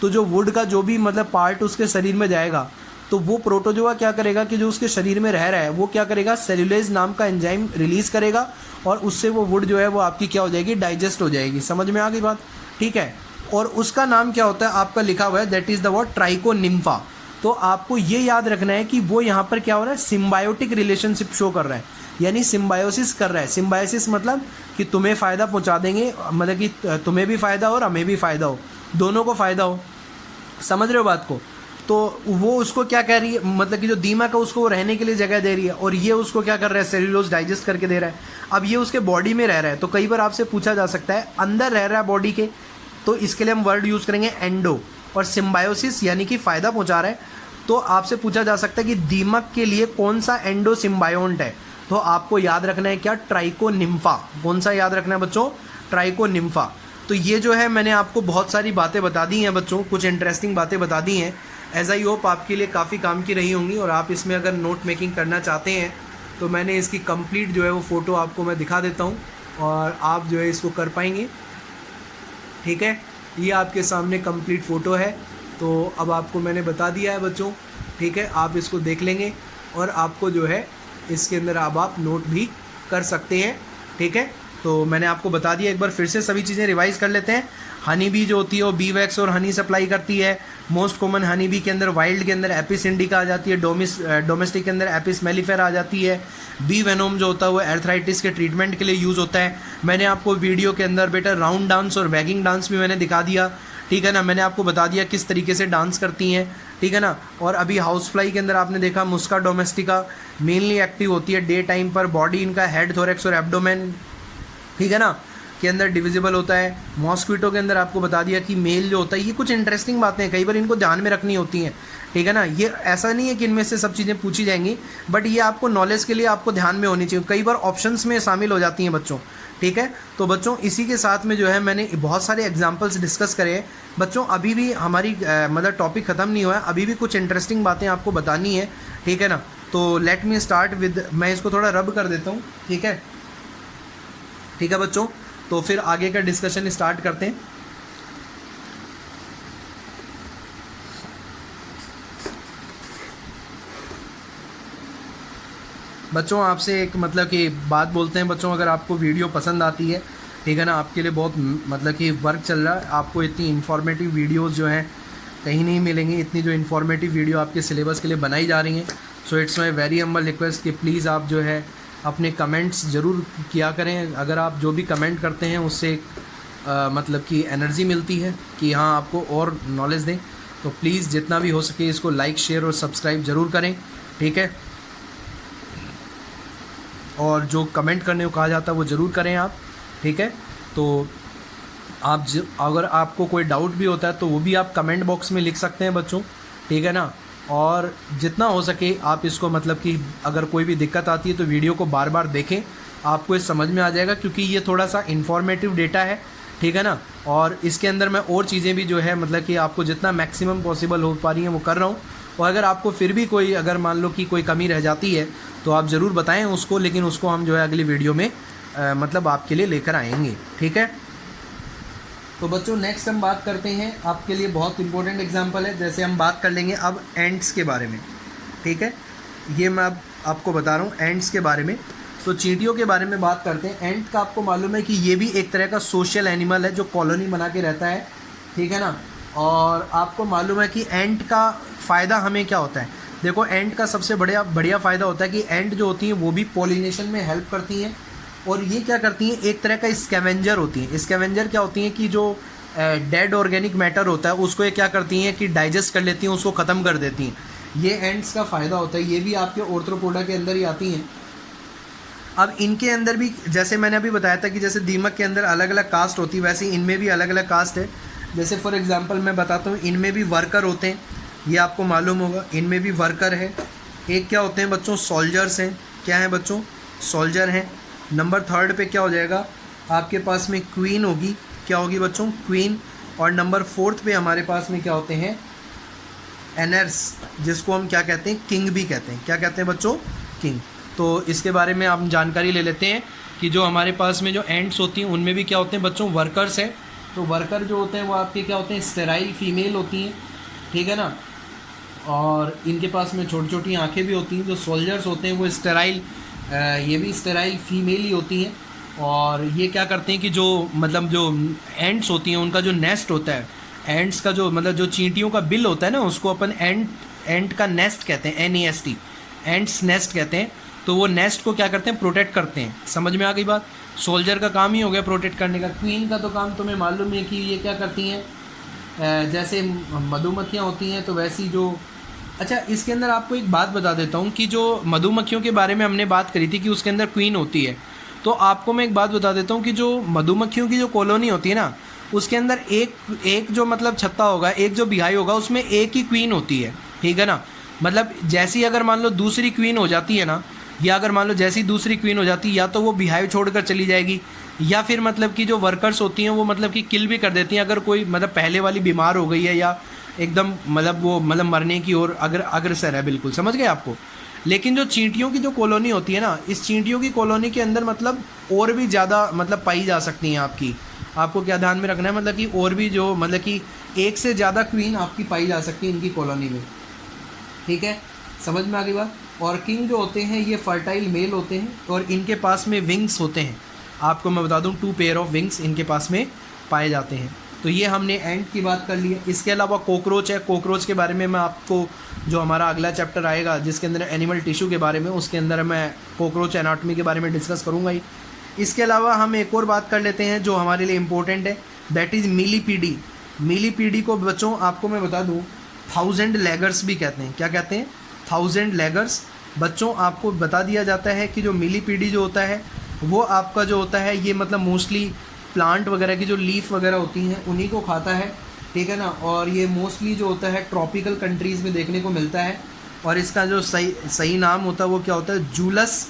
तो जो वुड का जो भी पार्ट उसके शरीर में जाएगा, तो वो प्रोटोजोआ क्या करेगा कि जो उसके शरीर में रह रहा है वो क्या करेगा? सेल्यूलेज नाम का एंजाइम रिलीज़ करेगा, और उससे वो वुड जो है वो आपकी क्या हो जाएगी? डाइजेस्ट हो जाएगी। समझ में आ गई बात? ठीक है। और उसका नाम क्या होता है? आपका लिखा हुआ है, that is the word Trichonympha. तो आपको ये याद रखना है कि वो यहाँ पर क्या हो रहा है? सिम्बायोटिक रिलेशनशिप शो कर रहा है, यानी सिम्बायोसिस कर रहा है। सिम्बायोसिस मतलब कि तुम्हें फ़ायदा पहुँचा देंगे, मतलब कि तुम्हें भी फ़ायदा हो और हमें भी फ़ायदा हो, दोनों को फ़ायदा हो। समझ रहे हो बात को? तो वो उसको क्या कह रही है, मतलब कि जो दीमक है उसको रहने के लिए जगह दे रही है, और ये उसको क्या कर रहा है? सेल्यूलोज डाइजेस्ट करके दे रहा है। अब ये उसके बॉडी में रह रहा है, तो कई बार आपसे पूछा जा सकता है अंदर रह रहा है बॉडी के, तो इसके लिए हम वर्ड यूज़ करेंगे एंडो। और सिम्बायोसिस यानी कि फ़ायदा पहुँचा रहा है, तो आपसे पूछा जा सकता है कि दीमक के लिए कौन सा एंडो सिम्बायोन्ट है। तो आपको याद रखना है क्या? ट्राइकोनिम्फा। कौन सा याद रखना है बच्चों? ट्राइकोनिम्फा। तो ये जो है मैंने आपको बहुत सारी बातें बता दी हैं बच्चों, कुछ इंटरेस्टिंग बातें बता दी हैं। एज आई होप आपके लिए काफ़ी काम की रही होंगी, और आप इसमें अगर नोट मेकिंग करना चाहते हैं तो मैंने इसकी कंप्लीट जो है वो फ़ोटो आपको मैं दिखा देता हूँ, और आप जो है इसको कर पाएंगे। ठीक है, ये आपके सामने कंप्लीट फ़ोटो है। तो अब आपको मैंने बता दिया है बच्चों, ठीक है। आप इसको देख लेंगे और आपको जो है इसके अंदर अब आप नोट भी कर सकते हैं, ठीक है। तो मैंने आपको बता दिया, एक बार फिर से सभी चीज़ें रिवाइज़ कर लेते हैं। हनी बी जो होती है वो बी वैक्स और हनी सप्लाई करती है। मोस्ट कॉमन हनी बी के अंदर, वाइल्ड के अंदर एपिस इंडिका आ जाती है, डोमेस्टिक के अंदर एपिस मेलिफेरा आ जाती है। बी वेनोम जो होता है वो एर्थराइटिस के ट्रीटमेंट के लिए यूज़ होता है। मैंने आपको वीडियो के अंदर बेटा राउंड डांस और वैगिंग डांस भी मैंने दिखा दिया, ठीक है ना। मैंने आपको बता दिया किस तरीके से डांस करती हैं, ठीक है ना। और अभी हाउस फ्लाई के अंदर आपने देखा मुस्का डोमेस्टिका मेनली एक्टिव होती है डे टाइम पर। बॉडी इनका हेड, थोरैक्स और एब्डोमेन, ठीक है ना, के अंदर डिविजिबल होता है। मॉस्क्विटो के अंदर आपको बता दिया कि मेल जो होता है। ये कुछ इंटरेस्टिंग बातें हैं, कई बार इनको ध्यान में रखनी होती हैं, ठीक है ना। ये ऐसा नहीं है कि इनमें से सब चीज़ें पूछी जाएंगी, बट ये आपको नॉलेज के लिए आपको ध्यान में होनी चाहिए। कई बार ऑप्शंस में शामिल हो जाती हैं बच्चों, ठीक है। तो बच्चों इसी के साथ में जो है मैंने बहुत सारे एग्जाम्पल्स डिस्कस करे हैं बच्चों। अभी भी हमारी मतलब टॉपिक ख़त्म नहीं हुआ है, अभी भी कुछ इंटरेस्टिंग बातें आपको बतानी है, ठीक है ना। तो लेट मी स्टार्ट विद, मैं इसको थोड़ा रब कर देता हूँ, ठीक है। ठीक है बच्चों, तो फिर आगे का डिस्कशन स्टार्ट करते हैं। बच्चों आपसे एक मतलब कि बात बोलते हैं बच्चों, अगर आपको वीडियो पसंद आती है, ठीक है ना, आपके लिए बहुत मतलब कि वर्क चल रहा है, आपको इतनी इन्फॉर्मेटिव वीडियोस जो हैं कहीं नहीं मिलेंगी, इतनी जो इन्फॉर्मेटिव वीडियो आपके सिलेबस के लिए बनाई जा रही हैं। So it's my very humble request कि प्लीज़ आप जो है अपने कमेंट्स ज़रूर किया करें। अगर आप जो भी कमेंट करते हैं उससे मतलब कि एनर्जी मिलती है कि हाँ आपको और नॉलेज दें। तो प्लीज़ जितना भी हो सके इसको लाइक, शेयर और सब्सक्राइब ज़रूर करें, ठीक है। और जो कमेंट करने को कहा जाता है वो ज़रूर करें आप, ठीक है। तो आप अगर आपको कोई डाउट भी होता है तो वो भी आप कमेंट बॉक्स में लिख सकते हैं बच्चों, ठीक है ना। और जितना हो सके आप इसको मतलब कि अगर कोई भी दिक्कत आती है तो वीडियो को बार बार देखें, आपको ये समझ में आ जाएगा, क्योंकि ये थोड़ा सा इन्फॉर्मेटिव डेटा है, ठीक है ना। और इसके अंदर मैं और चीज़ें भी जो है मतलब कि आपको जितना मैक्सिमम पॉसिबल हो पा रही हैं वो कर रहा हूँ। और अगर आपको फिर भी कोई अगर मान लो कि कोई कमी रह जाती है तो आप ज़रूर बताएं उसको, लेकिन उसको हम जो है अगली वीडियो में मतलब आपके लिए लेकर आएंगे, ठीक है। तो बच्चों नेक्स्ट हम बात करते हैं, आपके लिए बहुत इंपॉर्टेंट एग्जांपल है। जैसे हम बात कर लेंगे अब एंट्स के बारे में, ठीक है। ये मैं अब आपको बता रहा हूँ एंट्स के बारे में। तो चींटियों के बारे में बात करते हैं। एंट का आपको मालूम है कि ये भी एक तरह का सोशल एनिमल है जो कॉलोनी बना के रहता है, ठीक है ना। और आपको मालूम है कि एंट का फ़ायदा हमें क्या होता है। देखो एंट का सबसे बढ़िया फ़ायदा होता है कि एंट जो होती हैं वो भी पॉलिनेशन में हेल्प करती हैं। और ये क्या करती हैं, एक तरह का स्कैवेंजर होती हैं। स्कैवेंजर क्या होती हैं कि जो डेड ऑर्गेनिक मैटर होता है उसको ये क्या करती हैं कि डाइजेस्ट कर लेती हैं, उसको ख़त्म कर देती हैं। ये एंट्स का फ़ायदा होता है। ये भी आपके ऑर्थ्रोपोडा के अंदर ही आती हैं। अब इनके अंदर भी जैसे मैंने अभी बताया था कि जैसे दीमक के अंदर अलग अलग कास्ट होती है, वैसे इनमें भी अलग अलग कास्ट है। जैसे फॉर एग्जांपल मैं बताता हूँ, इनमें भी वर्कर होते हैं, ये आपको मालूम होगा। इनमें भी वर्कर है। एक क्या होते हैं बच्चों, सोल्जर्स हैं। क्या हैं बच्चों, सोल्जर हैं। नंबर 3 पे क्या हो जाएगा आपके पास में, क्वीन होगी। क्या होगी बच्चों, क्वीन। और नंबर 4 पे हमारे पास में क्या होते हैं, एनर्स, जिसको हम क्या कहते हैं, किंग भी कहते हैं। क्या कहते हैं बच्चों, किंग। तो इसके बारे में आप जानकारी ले लेते हैं कि जो हमारे पास में जो एंट्स होती हैं उनमें भी क्या होते हैं बच्चों, वर्कर्स हैं। तो वर्कर जो होते हैं वो आपके क्या होते हैं, स्टेराइल फीमेल होती हैं, ठीक है ना। और इनके पास में छोटी छोटी आँखें भी होती हैं। जो सोल्जर्स होते हैं वो स्टेराइल, ये भी स्टेराइल फीमेल ही होती हैं। और ये क्या करते हैं कि जो मतलब जो एंट्स होती हैं उनका जो नेस्ट होता है, एंट्स का जो मतलब जो चींटियों का बिल होता है ना, उसको अपन एंट का नेस्ट कहते हैं, NEST, एंट्स नेस्ट कहते हैं। तो वो नेस्ट को क्या करते हैं, प्रोटेक्ट करते हैं। समझ में आ गई बात। सोल्जर का काम ही हो गया प्रोटेक्ट करने का। क्वीन का तो काम तुम्हें मालूम है कि ये क्या करती हैं, जैसे मधुमक्खियाँ होती हैं तो वैसी जो, अच्छा इसके अंदर आपको एक बात बता देता हूँ कि जो मधुमक्खियों के बारे में हमने बात करी थी कि उसके अंदर क्वीन होती है। तो आपको मैं एक बात बता देता हूँ कि जो मधुमक्खियों की जो कॉलोनी होती है ना, उसके अंदर एक जो मतलब छत्ता होगा, एक जो बिहाई होगा, उसमें एक ही क्वीन होती है, ठीक है ना। मतलब जैसी अगर मान लो दूसरी क्वीन हो जाती है ना, या अगर मान लो जैसी दूसरी क्वीन हो जाती है, या तो वो बिहाई छोड़कर चली जाएगी, या फिर मतलब कि जो वर्कर्स होती हैं वो मतलब कि किल भी कर देती हैं। अगर कोई मतलब पहले वाली बीमार हो गई है या एकदम मतलब वो मतलब मरने की ओर अगर अग्रसर है, बिल्कुल समझ गए आपको। लेकिन जो चींटियों की जो कॉलोनी होती है ना, इस चींटियों की कॉलोनी के अंदर मतलब और भी ज़्यादा मतलब पाई जा सकती हैं आपको क्या ध्यान में रखना है, मतलब कि और भी जो मतलब कि एक से ज़्यादा क्वीन आपकी पाई जा सकती है इनकी कॉलोनी में, ठीक है। समझ में आ गई बात। और किंग जो होते हैं ये फर्टाइल मेल होते हैं और इनके पास में विंग्स होते हैं। आपको मैं बता दूं 2 पेयर ऑफ विंग्स इनके पास में पाए जाते हैं। तो ये हमने एंट की बात कर ली है। इसके अलावा कॉकरोच है। कॉकरोच के बारे में मैं आपको जो हमारा अगला चैप्टर आएगा जिसके अंदर एनिमल टिश्यू के बारे में, उसके अंदर मैं कॉकरोच एनाटॉमी के बारे में डिस्कस करूँगा ही। इसके अलावा हम एक और बात कर लेते हैं जो हमारे लिए इम्पोर्टेंट है, दैट इज़ मिलीपीडी। मिलीपीडी को बच्चों आपको मैं बता दूँ 1000 लेगर्स भी कहते हैं। क्या कहते हैं, 1000 लेगर्स। बच्चों आपको बता दिया जाता है कि जो मिलीपीडी जो होता है वो आपका जो होता है ये मतलब मोस्टली प्लांट वगैरह की जो लीफ वगैरह होती हैं उन्हीं को खाता है, ठीक है ना। और ये मोस्टली जो होता है ट्रॉपिकल कंट्रीज़ में देखने को मिलता है। और इसका जो सही नाम होता है वो क्या होता है, जूलस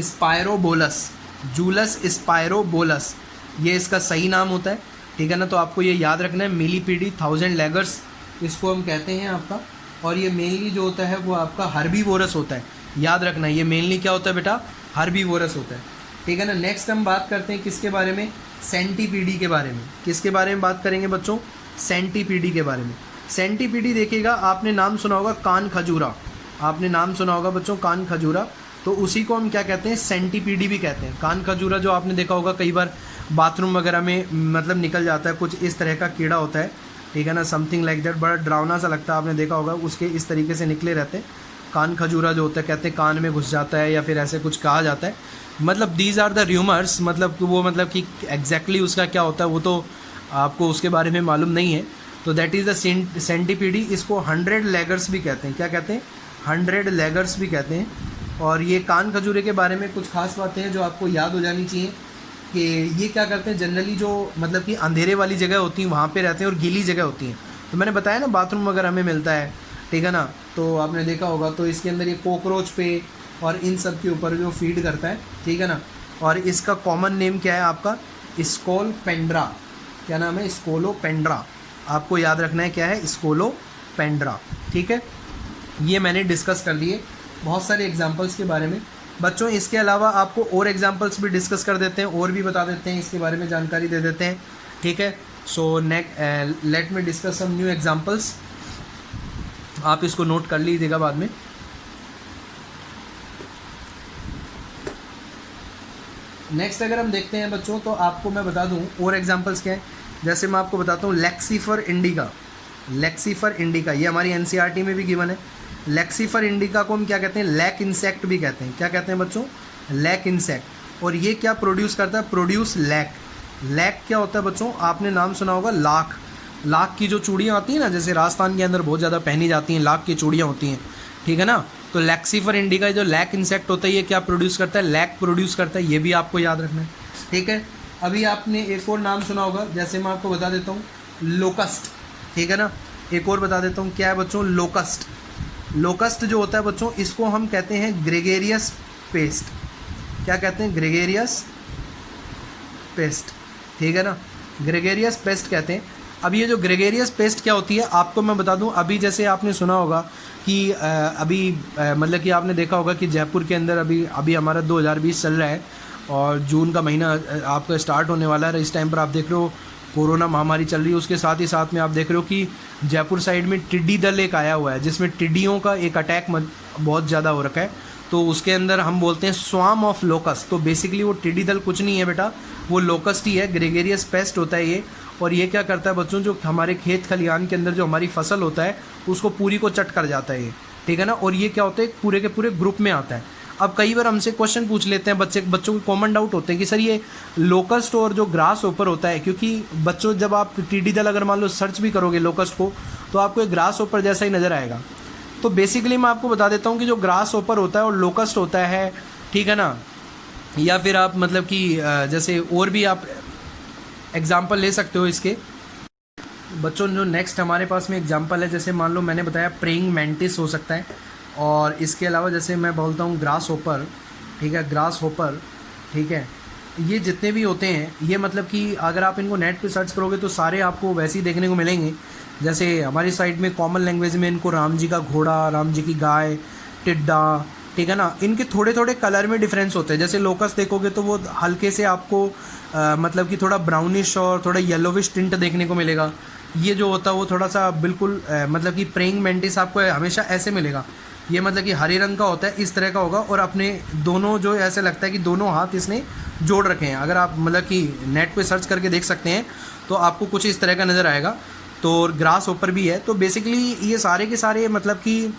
स्पायरोबोलस। जूलस स्पायरोबोलस ये इसका सही नाम होता है, ठीक है ना। तो आपको ये याद रखना है, मिलीपीडी 1000 लेगर्स इसको हम कहते हैं आपका। और ये मेनली जो होता है वो आपका हर्बीवोरस होता है। याद रखना ये मेनली क्या होता है बेटा, हर्बीवोरस होता है। ठीक है ना। नेक्स्ट हम बात करते हैं किसके बारे में, सेंटीपीडी के बारे में। किसके बारे में बात करेंगे बच्चों, सेंटीपीडी के बारे में। सेंटीपीडी देखिएगा, आपने नाम सुना होगा कान खजूरा, आपने नाम सुना होगा बच्चों कान खजूरा, तो उसी को हम क्या कहते हैं, सेंटीपीडी भी कहते हैं। कान खजूरा जो आपने देखा होगा कई बार बाथरूम वगैरह में मतलब निकल जाता है, कुछ इस तरह का कीड़ा होता है, ठीक है ना, समथिंग लाइक दैट, बड़ा डरावना सा लगता है, आपने देखा होगा, उसके इस तरीके से निकले रहते हैं। कान खजूरा जो होता है, कहते हैं कान में घुस जाता है या फिर ऐसे कुछ कहा जाता है, मतलब दीज आर द र्यूमर्स, मतलब वो मतलब कि एग्जैक्टली उसका क्या होता है वो तो आपको उसके बारे में मालूम नहीं है। तो दैट इज़ द सेंटीपीडी। इसको 100 लेगर्स भी कहते हैं। क्या कहते हैं, 100 लेगर्स भी कहते हैं। और ये कान खजूरे के बारे में कुछ खास बातें हैं जो आपको याद हो जानी चाहिए कि ये क्या करते हैं, जनरली जो मतलब कि अंधेरे वाली जगह होती हैं वहाँ पे रहते हैं और गीली जगह होती हैं। तो मैंने बताया ना बाथरूम वगैरह में मिलता है, ठीक है ना, तो आपने देखा होगा। तो इसके अंदर ये कॉकरोच पे और इन सब के ऊपर जो फीड करता है, ठीक है ना। और इसका कॉमन नेम क्या है आपका, स्कोलोपेंड्रा। क्या नाम है, स्कोलोपेंड्रा। आपको याद रखना है क्या है, स्कोलोपेंड्रा, ठीक है। ये मैंने डिस्कस कर लिए बहुत सारे एग्जांपल्स के बारे में बच्चों। इसके अलावा आपको और एग्जांपल्स भी डिस्कस कर देते हैं और भी बता देते हैं, इसके बारे में जानकारी दे देते हैं, ठीक है। So let me discuss some new examples. आप इसको नोट कर लीजिएगा बाद में। नेक्स्ट अगर हम देखते हैं बच्चों, तो आपको मैं बता दूं और एग्जांपल्स क्या हैं। जैसे मैं आपको बताता हूँ लेक्सीफर इंडिका। लेक्सीफर इंडिका ये हमारी एनसीईआरटी में भी गिवन है। लेक्सीफर इंडिका को हम क्या कहते हैं, लैक इंसेक्ट भी कहते हैं। क्या कहते हैं बच्चों, लैक इंसेक्ट। और ये क्या प्रोड्यूस करता है, प्रोड्यूस लैक। लैक क्या होता है बच्चों, आपने नाम सुना होगा लाख। लाख की जो चूड़ियाँ आती हैं ना, जैसे राजस्थान के अंदर बहुत ज़्यादा पहनी जाती हैं, लाख की चूड़ियाँ होती हैं, ठीक है ना। तो लेक्सीफर इंडिका जो लैक इंसेक्ट होता है ये क्या प्रोड्यूस करता है, लैक प्रोड्यूस करता है। ये भी आपको याद रखना है, ठीक है। अभी आपने एक और नाम सुना होगा, जैसे मैं आपको बता देता हूँ लोकस्ट, ठीक है ना। एक और बता देता हूँ क्या है बच्चों, लोकस्ट। लोकस्ट जो होता है बच्चों, इसको हम कहते हैं ग्रेगेरियस पेस्ट। क्या कहते हैं, ग्रेगेरियस पेस्ट, ठीक है ना, ग्रेगेरियस पेस्ट कहते हैं। अब ये जो ग्रेगेरियस पेस्ट क्या होती है आपको मैं बता दूं। अभी जैसे आपने सुना होगा कि अभी मतलब कि आपने देखा होगा कि जयपुर के अंदर अभी हमारा 2020 चल रहा है और जून का महीना आपका स्टार्ट होने वाला है। इस टाइम पर आप देख रहे हो कोरोना महामारी चल रही है, उसके साथ ही साथ में आप देख रहे हो कि जयपुर साइड में टिड्डी दल एक आया हुआ है, जिसमें टिड्डियों का एक अटैक बहुत ज़्यादा हो रखा है। तो उसके अंदर हम बोलते हैं स्वार्म ऑफ लोकस्ट। तो बेसिकली वो टिड्डी दल कुछ नहीं है बेटा, वो लोकस्ट ही है, ग्रेगेरियस पेस्ट होता है ये। और ये क्या करता है बच्चों, जो हमारे खेत खलिहान के अंदर जो हमारी फसल होता है उसको पूरी को चट कर जाता है ये, ठीक है ना। और ये क्या होता है, पूरे के पूरे ग्रुप में आता है। अब कई बार हमसे क्वेश्चन पूछ लेते हैं बच्चों के कॉमन डाउट होते हैं कि सर ये लोकस्ट और जो ग्रास ऊपर होता है, क्योंकि बच्चों जब आप टिड्डी दल अगर मान लो सर्च भी करोगे लोकस्ट को तो आपको एक ग्रास ऊपर जैसा ही नज़र आएगा। तो बेसिकली मैं आपको बता देता हूँ कि जो ग्रास ऊपर होता है और लोकस्ट होता है, ठीक है ना। या फिर आप मतलब कि जैसे और भी आप एग्जाम्पल ले सकते हो इसके बच्चों। जो नेक्स्ट हमारे पास में एग्जाम्पल है, जैसे मान लो मैंने बताया प्रेइंग मैंटिस हो सकता है। और इसके अलावा जैसे मैं बोलता हूँ ग्रास होपर, ठीक है, ग्रास होपर, ठीक है। ये जितने भी होते हैं ये मतलब कि अगर आप इनको नेट पे सर्च करोगे तो सारे आपको वैसे ही देखने को मिलेंगे। जैसे हमारी साइड में कॉमन लैंग्वेज में इनको राम जी का घोड़ा, राम जी की गाय, टिड्डा, ठीक है ना। इनके थोड़े थोड़े कलर में डिफरेंस होते हैं। जैसे लोकस देखोगे तो वो हल्के से आपको मतलब कि थोड़ा ब्राउनिश और थोड़ा येलोविश टिंट देखने को मिलेगा। ये जो होता है वो थोड़ा सा बिल्कुल मतलब कि प्रेइंग मैंटिस आपको हमेशा ऐसे मिलेगा। ये मतलब कि हरे रंग का होता है, इस तरह का होगा। और अपने दोनों जो ऐसे लगता है कि दोनों हाथ इसने जोड़ रखे हैं। अगर आप मतलब कि नेट पे सर्च करके देख सकते हैं तो आपको कुछ इस तरह का नज़र आएगा। तो ग्रास ऊपर भी है। तो बेसिकली ये सारे के सारे मतलब कि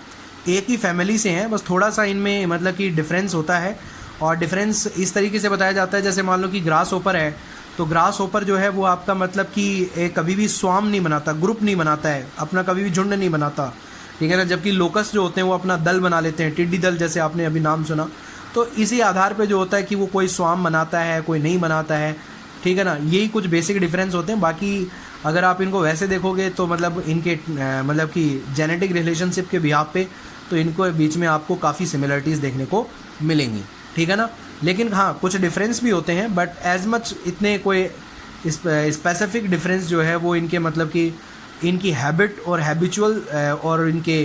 एक ही फैमिली से हैं, बस थोड़ा सा इनमें मतलब कि डिफरेंस होता है। और डिफरेंस इस तरीके से बताया जाता है, जैसे मान लो कि ग्रास ऊपर है तो ग्रास ऊपर जो है वो आपका मतलब कि कभी भी स्वाम नहीं बनाता, ग्रुप नहीं बनाता है, अपना कभी भी झुंड नहीं बनाता, ठीक है ना। जबकि लोकस जो होते हैं वो अपना दल बना लेते हैं, टिड्डी दल जैसे आपने अभी नाम सुना। तो इसी आधार पे जो होता है कि वो कोई स्वाम बनाता है, कोई नहीं बनाता है, ठीक है ना। यही कुछ बेसिक डिफरेंस होते हैं। बाकी अगर आप इनको वैसे देखोगे तो मतलब इनके मतलब कि जेनेटिक रिलेशनशिप के बिहाफ पे तो इनको बीच में आपको काफ़ी सिमिलरिटीज़ देखने को मिलेंगी, ठीक है ना। लेकिन हाँ कुछ डिफरेंस भी होते हैं, बट एज मच इतने कोई स्पेसिफिक डिफरेंस जो है वो इनके मतलब कि इनकी हैबिट और हैबिचुअल और इनके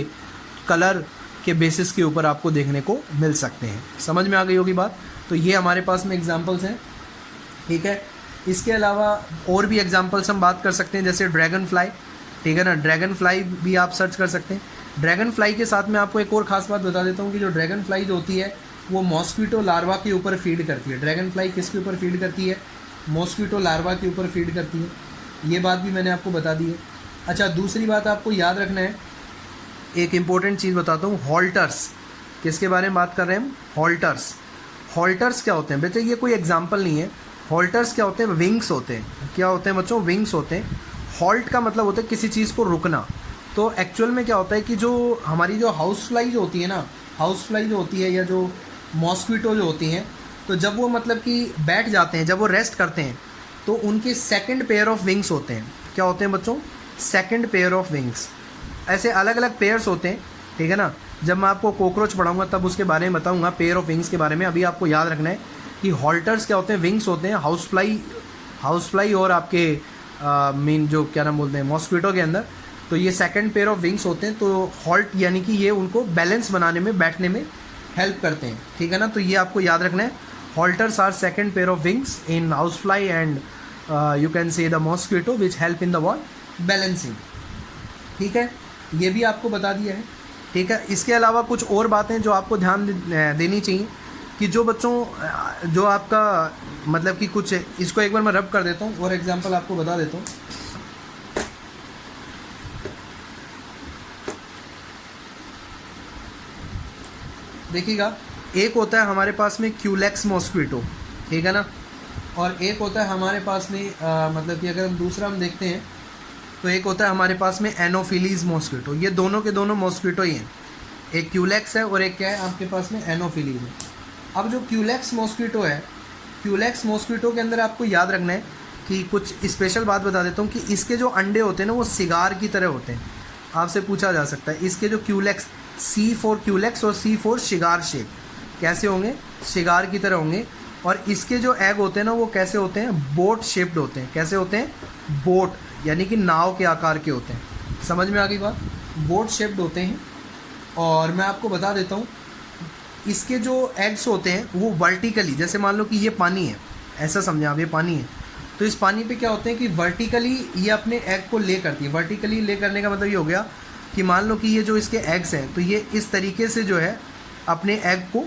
कलर के बेसिस के ऊपर आपको देखने को मिल सकते हैं। समझ में आ गई होगी बात। तो ये हमारे पास में एग्जांपल्स हैं, ठीक है। इसके अलावा और भी एग्जांपल्स हम बात कर सकते हैं, जैसे ड्रैगन फ्लाई, ठीक है ना, ड्रैगन फ्लाई भी आप सर्च कर सकते हैं। ड्रैगन फ्लाई के साथ में आपको एक और ख़ास बात बता देता हूँ कि जो ड्रैगन फ्लाई जो होती है वो मॉस्क्वीटो लार्वा के ऊपर फीड करती है। ड्रैगन फ्लाई किसके ऊपर फीड करती है? मॉस्क्वीटो लार्वा के ऊपर फीड करती है, ये बात भी मैंने आपको बता दी है। अच्छा, दूसरी बात आपको याद रखना है, एक इम्पोर्टेंट चीज़ बताता हूँ, हॉल्टर्स। किसके बारे में बात कर रहे हैं हम? हॉल्टर्स। हॉल्टर्स क्या होते हैं बेटे? ये कोई एग्जाम्पल नहीं है। हॉल्टर्स क्या होते हैं? विंग्स होते हैं। क्या होते हैं बच्चों? विंग्स होते हैं। हॉल्ट का मतलब होता है किसी चीज़ को रुकना। तो एक्चुअल में क्या होता है कि जो हमारी जो हाउस फ्लाई जो होती है ना, हाउस फ्लाई जो होती है या जो मॉस्क्वीटो जो होती हैं, तो जब वो मतलब कि बैठ जाते हैं, जब वो रेस्ट करते हैं, तो उनके सेकंड पेयर ऑफ विंग्स होते हैं। क्या होते हैं बच्चों? Second pair of wings. ऐसे अलग अलग पेयर्स होते हैं, ठीक है ना। जब मैं आपको कॉकरोच पढ़ाऊंगा तब उसके बारे में बताऊंगा, पेयर ऑफ विंग्स के बारे में। अभी आपको याद रखना है कि हॉल्टर्स क्या होते हैं? विंग्स होते हैं। हाउस फ्लाई और आपके मीन जो क्या नाम बोलते हैं मॉस्क्वीटो के अंदर, तो ये सेकंड पेयर ऑफ विंग्स होते हैं। तो हॉल्ट यानी कि ये उनको बैलेंस बनाने में, बैठने में हेल्प करते हैं, ठीक है ना। तो ये आपको याद रखना है, halteres are second pair of wings in house fly and you can say the mosquito which help in the what? Balancing, ठीक है। ये भी आपको बता दिया है, ठीक है। इसके अलावा कुछ और बातें जो आपको ध्यान देनी चाहिए कि जो बच्चों जो आपका मतलब कि कुछ, इसको एक बार मैं रब कर देता हूँ और एग्जांपल आपको बता देता हूँ। देखिएगा, एक होता है हमारे पास में क्यूलेक्स मॉस्क्वीटो, ठीक है ना, और एक होता है हमारे पास में मतलब कि अगर हम दूसरा हम देखते हैं तो एक होता है हमारे पास में एनोफिलीज मॉस्क्वीटो। ये दोनों के दोनों मॉस्क्वीटो ही हैं, एक क्यूलेक्स है और एक क्या है आपके पास में? एनोफिलीज है। अब जो क्यूलेक्स मॉस्क्वीटो है, क्यूलेक्स मॉस्क्वीटो के अंदर आपको याद रखना है कि कुछ स्पेशल बात बता देता हूँ कि इसके जो अंडे होते हैं ना वो सिगार की तरह होते हैं। आपसे पूछा जा सकता है इसके जो क्यूलेक्स, C4 क्यूलेक्स और C4 शिगार शेप, कैसे होंगे? शिगार की तरह होंगे। और इसके जो एग होते हैं ना वो कैसे होते हैं? बोट शेप्ड होते हैं। कैसे होते हैं? बोट यानी कि नाव के आकार के होते हैं। समझ में आ गई बात? बोट शेप्ड होते हैं। और मैं आपको बता देता हूँ, इसके जो एग्स होते हैं वो वर्टिकली, जैसे मान लो कि ये पानी है, ऐसा समझें आप, ये पानी है, तो इस पानी पे क्या होते हैं कि वर्टिकली ये अपने एग को ले करती है। वर्टिकली ले करने का मतलब ये हो गया कि मान लो कि ये जो इसके एग्स हैं तो ये इस तरीके से जो है अपने एग को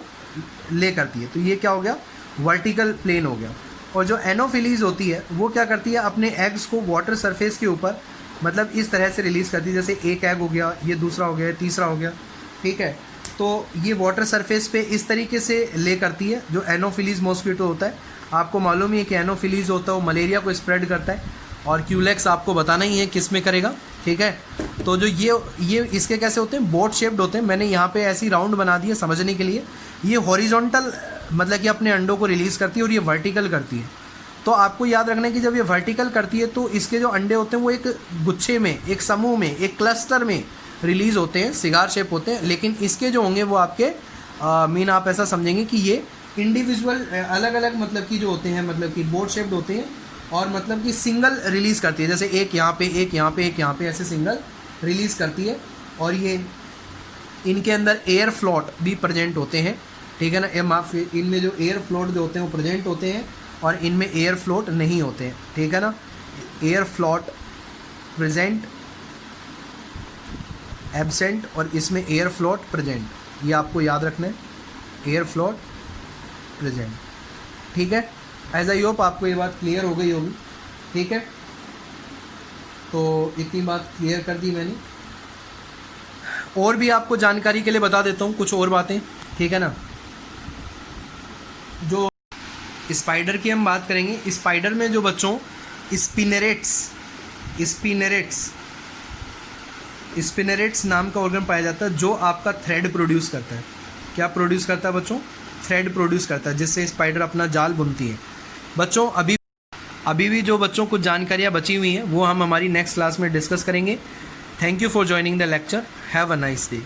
ले करती है, तो ये क्या हो गया? वर्टिकल प्लेन हो गया। और जो एनोफिलीज होती है वो क्या करती है? अपने एग्स को वाटर सरफेस के ऊपर मतलब इस तरह से रिलीज़ करती है, जैसे एक एग हो गया, ये दूसरा हो गया, तीसरा हो गया, ठीक है। तो ये वाटर सरफेस पे इस तरीके से ले करती है जो एनोफिलीज मॉस्क्वीटो होता है। आपको मालूम ही है कि एनोफिलीज होता है वो मलेरिया को स्प्रेड करता है, और क्यूलेक्स आपको बताना ही है किस में करेगा, ठीक है। तो जो ये इसके कैसे होते हैं? बोट शेप्ड होते हैं। मैंने यहाँ पे ऐसी राउंड बना दी है समझने के लिए। ये हॉरिजॉन्टल मतलब कि अपने अंडों को रिलीज़ करती है और ये वर्टिकल करती है। तो आपको याद रखना है कि जब ये वर्टिकल करती है तो इसके जो अंडे होते हैं वो एक गुच्छे में, एक समूह में, एक क्लस्टर में रिलीज़ होते हैं, सिगार शेप होते हैं। लेकिन इसके जो होंगे वो आपके मीन आप ऐसा समझेंगे कि ये इंडिविजुअल अलग अलग मतलब कि जो होते हैं, मतलब कि बोट शेप्ड होते हैं, और मतलब कि सिंगल रिलीज़ करती है, जैसे एक यहाँ पे, एक यहाँ पे, एक यहाँ पे, ऐसे सिंगल रिलीज़ करती है। और ये इनके अंदर एयर फ्लोट भी प्रेजेंट होते हैं, ठीक है ना। इनमें जो एयर फ्लोट जो होते हैं वो प्रेजेंट होते हैं और इनमें एयर फ्लोट नहीं होते हैं, ठीक है ना। एयर फ्लोट प्रेजेंट, एब्सेंट, और इसमें एयर फ्लोट प्रेजेंट, ये आपको याद रखना है, एयर फ्लोट प्रेजेंट, ठीक है। एज आई होप आपको ये बात क्लियर हो गई होगी, ठीक है। तो इतनी बात क्लियर कर दी मैंने। और भी आपको जानकारी के लिए बता देता हूँ कुछ और बातें, ठीक है ना। जो स्पाइडर की हम बात करेंगे, स्पाइडर में जो बच्चों स्पिनरेट्स नाम का ऑर्गन पाया जाता है जो आपका थ्रेड प्रोड्यूस करता है। क्या प्रोड्यूस करता है बच्चों? थ्रेड प्रोड्यूस करता है, जिससे स्पाइडर अपना जाल बुनती है। बच्चों अभी भी जो बच्चों को जानकारियाँ बची हुई हैं वो हम हमारी नेक्स्ट क्लास में डिस्कस करेंगे। Thank you for joining the lecture. Have a nice day.